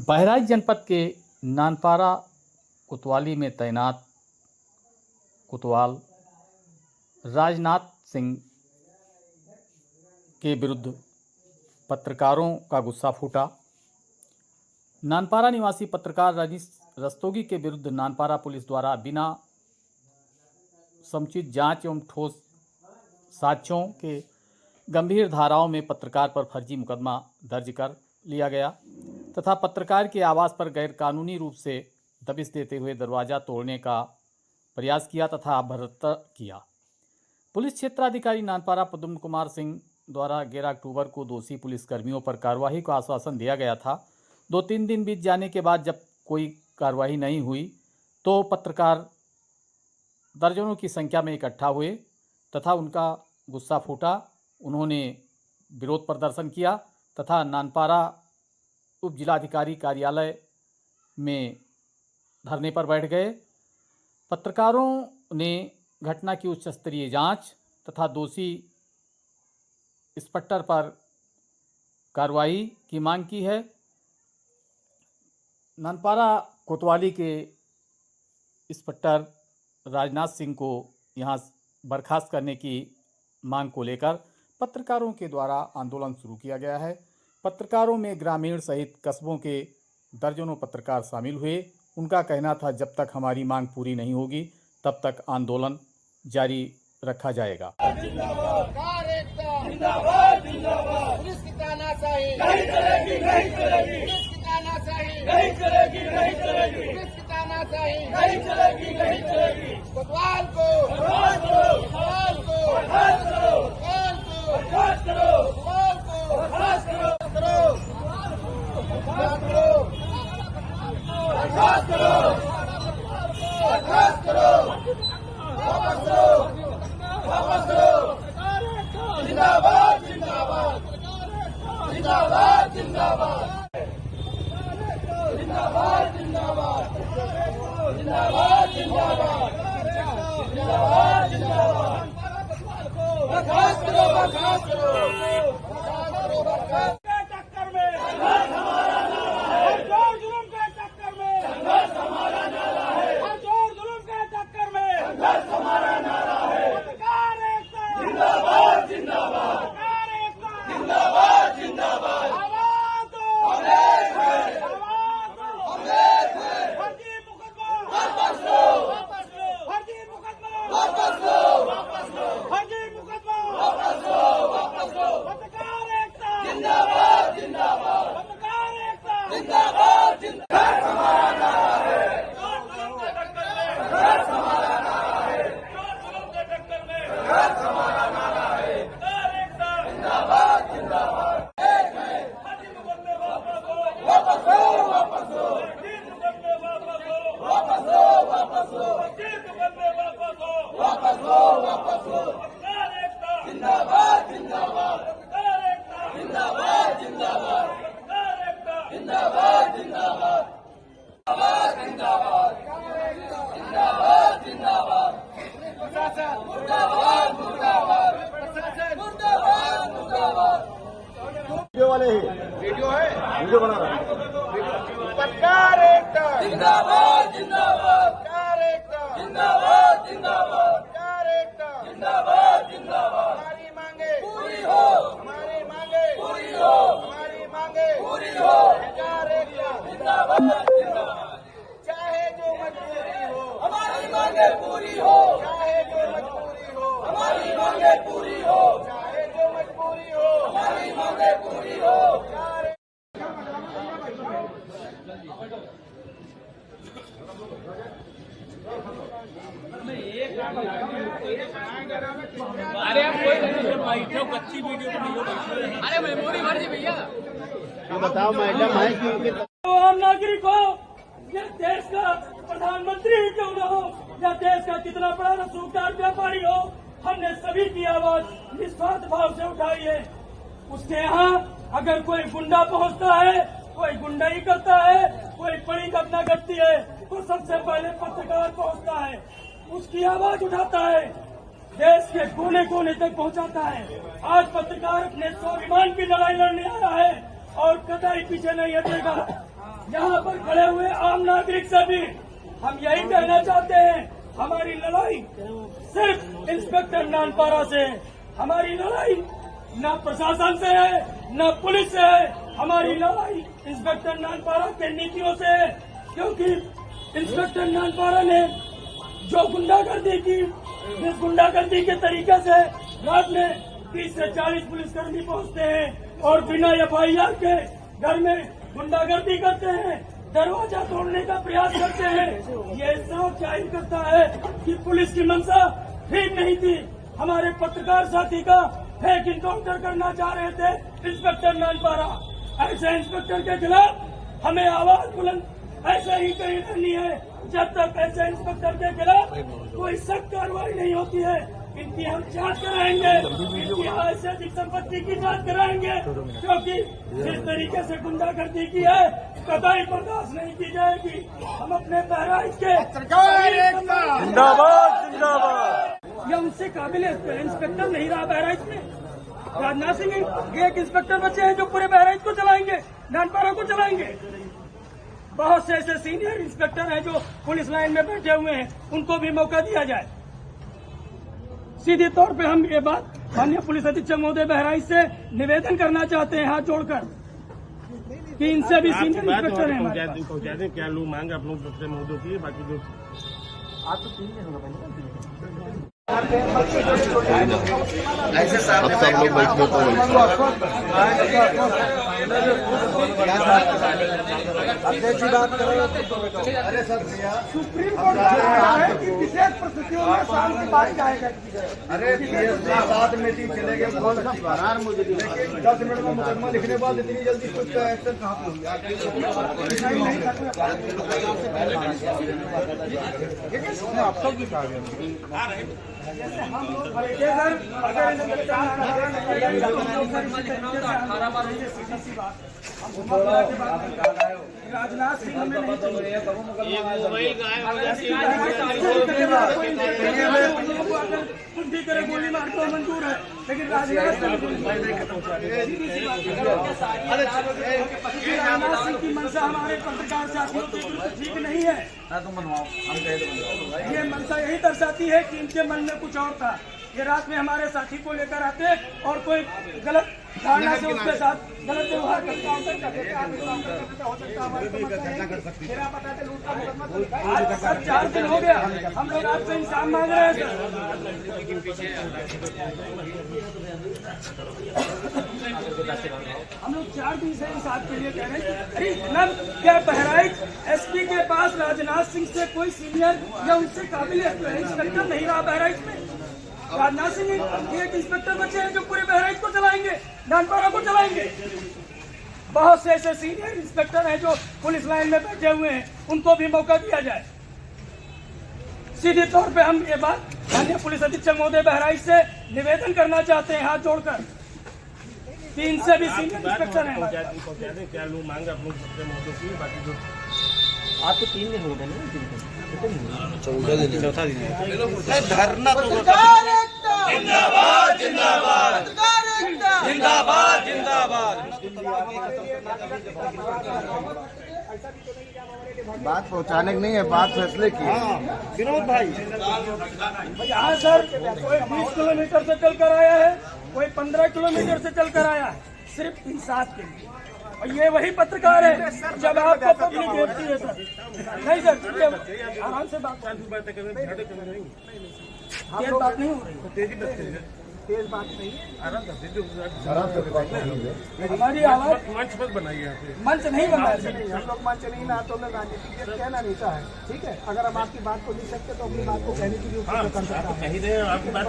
बहराइच जनपद के नानपारा कोतवाली में तैनात कोतवाल राजनाथ सिंह के विरुद्ध पत्रकारों का गुस्सा फूटा। नानपारा निवासी पत्रकार रजनीश रस्तोगी के विरुद्ध नानपारा पुलिस द्वारा बिना समुचित जांच एवं ठोस साक्ष्यों के गंभीर धाराओं में पत्रकार पर फर्जी मुकदमा दर्ज कर लिया गया तथा पत्रकार के आवास पर गैरकानूनी रूप से दबिश देते हुए दरवाज़ा तोड़ने का प्रयास किया तथा बर्तर किया। पुलिस क्षेत्राधिकारी नानपारा पद्म कुमार सिंह द्वारा 11 अक्टूबर को दोषी पुलिसकर्मियों पर कार्रवाई का आश्वासन दिया गया था। 2-3 दिन बीत जाने के बाद जब कोई कार्रवाई नहीं हुई तो पत्रकार दर्जनों की संख्या में इकट्ठा हुए तथा उनका गुस्सा फूटा। उन्होंने विरोध प्रदर्शन किया तथा नानपारा उप जिलाधिकारी कार्यालय में धरने पर बैठ गए। पत्रकारों ने घटना की उच्च स्तरीय जांच तथा दोषी इंस्पेक्टर पर कार्रवाई की मांग की है। नानपारा कोतवाली के इंस्पेक्टर राजनाथ सिंह को यहां बर्खास्त करने की मांग को लेकर पत्रकारों के द्वारा आंदोलन शुरू किया गया है। पत्रकारों में ग्रामीण सहित कस्बों के दर्जनों पत्रकार शामिल हुए। उनका कहना था जब तक हमारी मांग पूरी नहीं होगी तब तक आंदोलन जारी रखा जाएगा। पुलिस की तानाशाही नहीं चलेगी, नहीं चलेगी। पुलिस की तानाशाही नहीं चलेगी, नहीं चलेगी। पुलिस की तानाशाही नहीं चलेगी, नहीं चलेगी। कोतवाल को बर्खास्त करो, कोतवाल को बर्खास्त करो, कोतवाल को बर्खास्त करो, कोतवाल को बर्खास्त करो, बर्खास्त करो, बर्खास्त करो, बर्खास्त करो, वापस करो, वापस करो। जिंदाबाद जिंदाबाद जिंदाबाद जिंदाबाद जिंदाबाद जिंदाबाद जिंदाबाद जिंदाबाद जिंदाबाद जिंदाबाद बर्खास्त करो, बर्खास्त करो, बर्खास्त करो, बर्खास्त के टक्कर में संघर्ष हमारा नारा है। जोर जुल्म के टक्कर में संघर्ष हमारा नारा है। जोर जुल्म के टक्कर में संघर्ष हमारा नारा है। पत्रकार एकता जिंदाबाद जिंदाबाद, पत्रकार एकता जिंदाबाद जिंदाबाद। आवाज दो, आवाज दो, आवाज दो। फर्जी मुकदमा वापस लो, वापस लो। फर्जी मुकदमा वापस लो, वापस लो। फर्जी मुकदमा वापस लो, वापस लो। पत्रकार एकता जिंदाबाद जिंदाबाद, पत्रकार एकता जिंदाबाद जिंदाबाद। हमारा नारा है। जोर जुल्म के टक्कर में संघर्ष हमारा नारा है। जोर जुल्म के टक्कर में संघर्ष हमारा नारा है। पत्रकार एकता जिंदाबाद जिंदाबाद। एक है फर्जी मुकदमे वापस लो, वापस लो, वापस लो। फर्जी मुकदमे वापस लो, वापस लो, वापस लो। फर्जी मुकदमे वापस लो, वापस लो, वापस लो। पत्रकार एकता जिंदाबाद जिंदाबाद, पत्रकार एकता जिंदाबाद जिंदाबाद, पत्रकार एकता जिंदाबाद जिंदाबाद, जिंदाबाद जिंदाबाद, जिंदाबाद जिंदाबाद। प्रशासन मुर्दाबाद, मुर्दाबाद। प्रशासन मुर्दाबाद, मुर्दाबाद। वीडियो वाले ही वीडियो है, वीडियो बना रहा है। पत्रकार एकता जिंदाबाद जिंदाबाद, पत्रकार एकता जिंदाबाद जिंदाबाद, पत्रकार एकता जिंदाबाद जिंदाबाद। हमारी मांगे पूरी हो, हमारी मांगे पूरी हो, हमारी मांगे पूरी हो। पत्रकार एकता जिंदाबाद जिंदाबाद। चाहे जो मजबूरी हो हमारी मांगे पूरी हो, चाहे जो मजबूरी हो हमारी मांगे पूरी हो, चाहे जो मजबूरी हो हमारी मांगे पूरी हो। अरे आप कोई बैठो, कच्ची वीडियो बनाइयो। अरे मेमोरी भर दी भैया। बताओ मैडम है कि आम नागरिक हो या देश का प्रधानमंत्री ही क्यों न हो या देश का कितना बड़ा रसूखदार व्यापारी हो, हमने सभी की आवाज निस्वार्थ भाव से उठाई है। उसके यहाँ अगर कोई गुंडा पहुँचता है, कोई गुंडाई करता है, कोई बड़ी घटना घटती है तो सबसे पहले पत्रकार पहुँचता है, उसकी आवाज उठाता है, देश के कोने कोने तक पहुँचाता है। आज पत्रकार अपने स्वाभिमान की लड़ाई लड़ने आ रहा है और कतई पीछे नहीं हटेगा। यहाँ पर खड़े हुए आम नागरिक से भी हम यही कहना चाहते हैं, हमारी लड़ाई सिर्फ इंस्पेक्टर नानपारा से है। हमारी लड़ाई न प्रशासन से है, न पुलिस से है। हमारी लड़ाई इंस्पेक्टर नानपारा के नीतियों से है, क्योंकि इंस्पेक्टर नानपारा ने जो गुंडागर्दी की, इस गुंडागर्दी के तरीके से रात में 30 से 40 पुलिसकर्मी पहुंचते हैं और बिना FIR के घर में गुंडागर्दी करते हैं, दरवाजा तोड़ने का प्रयास करते हैं। ये साफ जाहिर करता है कि पुलिस की मंशा ठीक नहीं थी। हमारे पत्रकार साथी का फेक इनकाउंटर करना चाह रहे थे इंस्पेक्टर नानपारा। ऐसे इंस्पेक्टर के खिलाफ हमें आवाज बुलंद ऐसे ही कही करनी है जब तक ऐसे इंस्पेक्टर के खिलाफ कोई सख्त कार्रवाई नहीं होती है। इनकी हम जांच कराएंगे, इनकी आय से अधिक संपत्ति की जांच कराएंगे, क्योंकि जिस तरीके से गुंडागर्दी की है कतई बर्दाश्त नहीं की जाएगी। हम अपने बहराइच के जिंदाबाद जिंदाबाद। या उनसे काबिल इंस्पेक्टर नहीं रहा बहराइच में। राजनाथ सिंह ये एक इंस्पेक्टर बचे हैं जो पूरे बहराइच को चलाएंगे, नानपारा को चलाएंगे। बहुत से ऐसे सीनियर इंस्पेक्टर हैं जो पुलिस लाइन में बैठे हुए हैं, उनको भी मौका दिया जाए। सीधे तौर पे हम ये बात माननीय पुलिस अधीक्षक महोदय बहराइच से निवेदन करना चाहते हैं हाथ जोड़कर कि इनसे भी सीनियर इंस्पेक्टर हैं। पहुंचा दें, क्या लोग मांग आप लोग सबसे महोदय की, बाकी जो ऐसे सब लोग अध्यक्ष की बात करें। अरे सर सुप्रीम कोर्ट है कि विशेष परिस्थितियों में शाम की बारिश आएगा। अरे 7 मीटिंग चले गए, बहुत फरार मुझे 10 मिनट में मुकदमा लिखने के बाद इतनी जल्दी कुछ का एक्शन कहाँ पे हुआ? आप सब की हम लोग राजनाथ सिंह हमें नहीं चाहिए। कुछ तरह गोली मार तो मंजूर है, लेकिन राजनाथ सिंह की मंशा हमारे पत्रकार साथियों की ठीक नहीं है। ये मंशा यही दर्शाती है कि इनके मन में कुछ और था। ये रात में हमारे साथी को लेकर आते और कोई गलत धारणा से उसके साथ गलत व्यवहार करता। आज सर 4 दिन हो गया, हम लोग आपसे इंसाफ मांग रहे हैं सर। हम लोग 4 दिन से इंसाफ के लिए कह रहे हैं। अरे इतना क्या बहराइच SP के पास राजनाथ सिंह से कोई सीनियर या उनसे काबिल इंस्पेक्टर नहीं रहा बहराइच में। राजनाथ सिंह एक इंस्पेक्टर बचे हैं जो पूरे बहराइच को चलाएंगे, नानपारा को चलाएंगे। बहुत से ऐसे सीनियर इंस्पेक्टर हैं जो पुलिस लाइन में बैठे हुए हैं, उनको भी मौका दिया जाए। सीधे तौर पे हम ये बात माननीय पुलिस अधीक्षक महोदय बहराइच से निवेदन करना चाहते हैं हाथ जोड़कर कि इनसे भी सीनियर इंस्पेक्टर हैं। पहुंचा दें, क्या लोग मांग आप लोग सबसे महोदय की, बाकी जो आज तो 3 दिन हो गए ना, चौथा दिन चौथा दिन है। धरना तो जिंदाबाद जिंदाबाद जिंदाबाद जिंदाबाद। बात पहुंचाने की नहीं है, बात फैसले की। विनोद भाई यहाँ सर कोई 20 किलोमीटर से चल कर आया है, कोई 15 किलोमीटर से चल कर आया है, सिर्फ इंसाफ के लिए। और ये वही पत्रकार है जब आपको पब्लिक देखती है सर। नहीं सर, आराम से बात नहीं हो रही, तेज बात नहीं है, हमारी आवाज मंच पर बनाई है, मंच नहीं बना है। हम लोग मंच नहीं ना तो राजनीतिक कहना नहीं चाहे, ठीक है। अगर हम आपकी बात को लिख सकते तो अपनी बात को कहने की भी स्वतंत्रता है। कहीं दे आपकी बात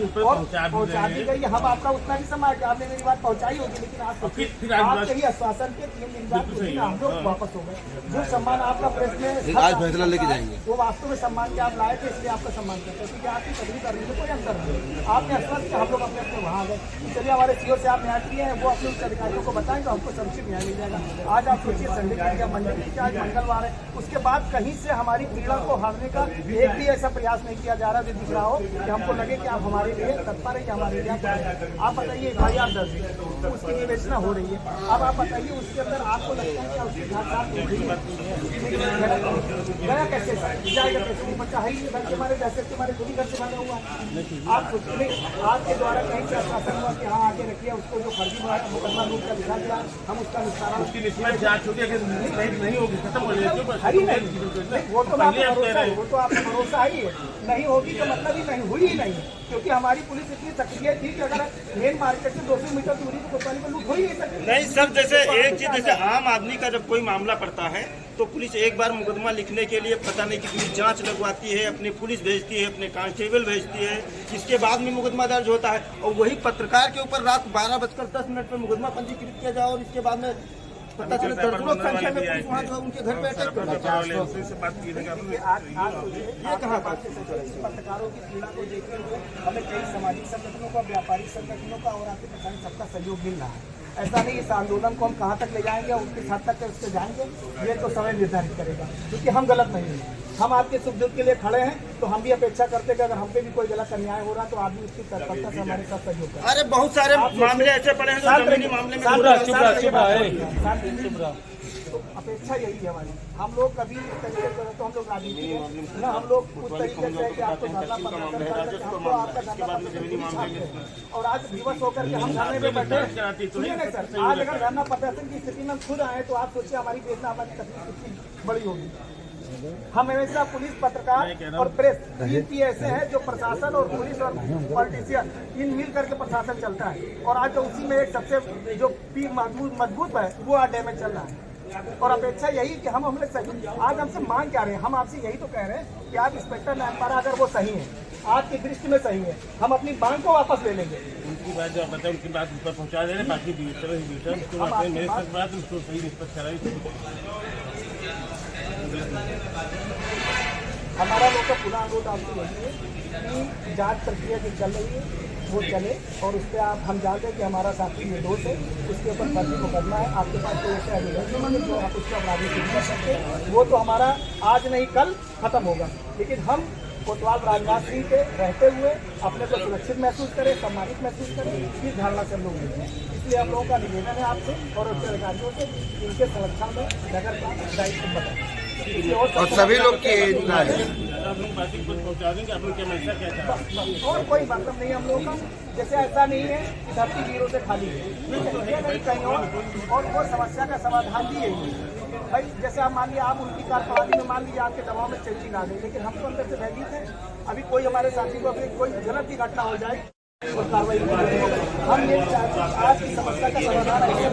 ऊपर पहुंचा दी गई। हम आपका उतना भी समय कि आपने मेरी बात पहुंचाई होगी, लेकिन आपके ही आश्वासन के 3 दिन बाद हम लोग वापस हो गए। जो सम्मान आपका प्रेस में आज फैसला लेके जाएंगे, वो वास्तव में सम्मान के आप लाए थे, इसलिए आपका सम्मान करते हैं, क्योंकि आपकी पदवी करने में कोई अंतर नहीं। आपके हमने आश्वस्त किया, हम लोग अपने अपने वहाँ आ गए। चलिए हमारे सीओ से आप न्याय किए हैं, वो अपने उच्च अधिकारियों को बताएंगे, हमको संक्षिप्त न्याय मिल जाएगा। आज आप सोचिए संडे का मंडे की आज मंगलवार है, उसके बाद कहीं से हमारी पीड़ा को हारने का एक भी ऐसा प्रयास नहीं किया जा रहा जो दिख रहा हो कि हमको लगे कि आप हमारे लिए तत्पर है, कि हमारे लिए आप बताइए FIR दर्ज है, उसकी विवेचना हो रही है। अब आप बताइए उसके अंदर आपको लगता है कि उसकी घातपात हो रही है, गया कैसे जाएगा कैसे? वो बच्चा है ही घर के हमारे जैसे हमारे खुद ही घर से बना हुआ है। आप सोचिए आपके द्वारा कहीं से आश्वासन हुआ कि हाँ आगे रखिए, उसको जो फर्जी मुकदमा रूप का लिखा गया हम उसका निस्तारण उसकी निष्पक्ष जांच होगी, अगर नहीं होगी खत्म हो जाएगी। है ही नहीं, वो तो आपका भरोसा है, वो तो आपका भरोसा ही है। नहीं होगी तो मतलब ही नहीं हुई ही नहीं, क्योंकि हमारी पुलिस इतनी सक्रिय थी कि अगर मेन मार्केट से 200 मीटर दूरी पर कोतवाली पर लूट हो ही नहीं सकती। नहीं सर, जैसे एक चीज, जैसे आम आदमी का जब कोई मामला पड़ता है तो पुलिस एक बार मुकदमा लिखने के लिए पता नहीं कितनी जांच लगवाती है, अपनी पुलिस भेजती है, अपने कांस्टेबल भेजती है, इसके बाद में मुकदमा दर्ज होता है। और वही पत्रकार के ऊपर रात 12:10 पर मुकदमा पंजीकृत किया जाए और इसके बाद में पता चले दर्जनों संख्या में पुलिस वहाँ जो उनके घर पे अटैक कर ये कहाँ बात है? पत्रकारों की पीड़ा को देखते हुए हमें कई सामाजिक संगठनों का, व्यापारिक संगठनों का और आपके प्रशासन सबका सहयोग मिल रहा है। ऐसा नहीं इस आंदोलन को हम कहाँ तक ले जाएंगे और किस हद तक उससे जाएंगे, ये तो समय निर्धारित करेगा, क्योंकि हम गलत नहीं हैं। हम आपके सुख दुख के लिए खड़े हैं, तो हम भी अपेक्षा करते हैं कि अगर हम पे भी कोई गलत अन्याय हो रहा तो आदमी उसकी तत्परता से हमारे साथ सहयोग करें। अरे बहुत सारे मामले ऐसे पड़े हैं जो जमीनी मामले में तो अपेक्षा यही है हमारी। हम लोग कभी इस तरीके से तो हम लोग राजनीति है ना, हम लोग उस तरीके से कि आपको धरना हमको आपका धरना और आज दिवस होकर के हम धरने में बैठे। सुनिए ना सर, आज अगर धरना प्रदर्शन की स्थिति में हम खुद आए तो आप सोचिए हमारी वेदना, हमारी तकलीफ कितनी बड़ी होगी। हम हमेशा पुलिस, पत्रकार और प्रेस तीन ऐसे हैं जो प्रशासन और पुलिस और पॉलिटिशियन इन मिल करके प्रशासन चलता है, और आज तो उसी में एक सबसे जो मजबूत है वो आज डैमेज चल रहा है। और अपेक्षा यही कि हम हमने सही, आज हमसे मांग क्या रहे हैं, हम आपसे यही तो कह रहे हैं कि आप इंस्पेक्टर नायकपारा अगर वो सही है, आपकी दृष्टि में सही है, हम अपनी मांग को वापस ले लेंगे। उनकी बात जो बताए उनकी बात ऊपर पहुँचा दे रहे, बाकी मेरे साथ बात उसको सही निष्पक्ष कराई। हमारा लोग का पुनः अनुरोध आपसे यही है कि जांच प्रक्रिया जो चल रही है वो चले, और उस पर आप हम जानते हैं कि हमारा साथी निर्दोष है, उसके ऊपर फर्जी मुकदमा है। आपके पास कोई ऐसा एविडेंस नहीं जो आप उसको अपराधी सिद्ध कर सकते हैं, वो तो हमारा आज नहीं कल खत्म होगा। लेकिन हम कोतवाल राजनाथ सिंह के रहते हुए अपने को सुरक्षित महसूस करें, सम्मानित महसूस करें, इस धारणा से हम लोग मिलते हैं। इसलिए हम लोगों का निवेदन है आपसे और उच्च अधिकारियों से इनके संरक्षण में नगर का दायित्व बताएं। और सभी लोग की और कोई मतलब नहीं हम लोगों का, जैसे ऐसा नहीं है कि धरती वीरों से खाली है, ये नहीं कहीं और वो समस्या का समाधान भी यही है भाई। जैसे आप मान लिया आप उनकी कार्यप्रणाली में मान लीजिए आपके दबाव में चेंजिंग आ गई, लेकिन हम तो अंदर से भयभीत हैं। अभी कोई हमारे साथी को अभी कोई गलत की घटना हो जाए और कार्रवाई हम ये चाहते हैं आज की समस्या का समाधान ऐसे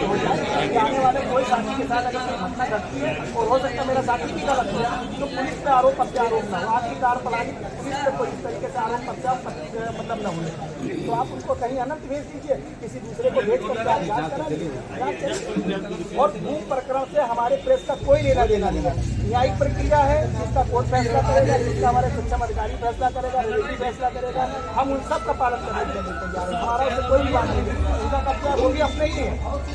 हो जाए कि आने वाले कोई साथी के साथ अगर कोई घटना घटती है और हो सकता है मेरा साथी भी गलत हो तो पुलिस पे आरोप प्रत्यारोप ना हो, आपकी कार्यप्रणाली पुलिस पे कोई इस तरीके से आरोप प्रत्यारोप मतलब न हो, तो आप उनको कहीं अनंत भेज दीजिए, किसी दूसरे को भेज करके आप जाँच करा दीजिए। और भू प्रकरण से हमारे प्रेस का कोई लेना देना नहीं है, न्यायिक प्रक्रिया है, जिसका कोर्ट फैसला करेगा, जिसका हमारे सक्षम अधिकारी फैसला करेगा, रेलवे फैसला करेगा, हम उन सब का पालन करने के लिए तैयार हैं। हमारा उससे कोई बात नहीं, उनका कब्जा वो भी अपने ही है,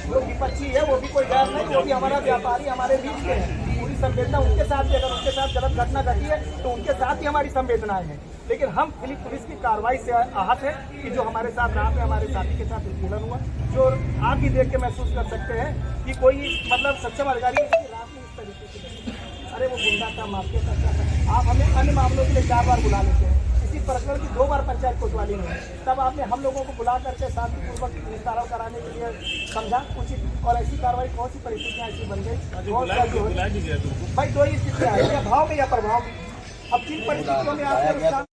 वो विपक्षी है, वो भी कोई गैर नहीं, वो भी हमारा व्यापारी हमारे बीच के हैं। पूरी संवेदना उनके साथ भी, अगर उनके साथ गलत घटना घटी है तो उनके साथ ही हमारी संवेदनाएं हैं। लेकिन हम पुलिस की कार्रवाई से आहत है कि जो हमारे साथ रात में हमारे साथी के साथ उत्पीड़न हुआ, जो आप भी देख के महसूस कर सकते हैं कि कोई मतलब सक्षम अधिकारी रात में इस तरीके से, अरे वो गुंडा था, माफिया था। आप हमें अन्य मामलों के लिए 4 बार बुला लेते हैं, इसी प्रकरण की 2 बार पंचायत कोतवाली में, तब आपने हम लोगों को बुला करके शांतिपूर्वक निस्तारण कराने के लिए समझा उचित, और ऐसी कार्रवाई कौन सी परिस्थितियाँ ऐसी बन गई भाई? 2 ही स्थितियाँ है, या भाव में या प्रभाव में। अब किन परिस्थितियों में आपने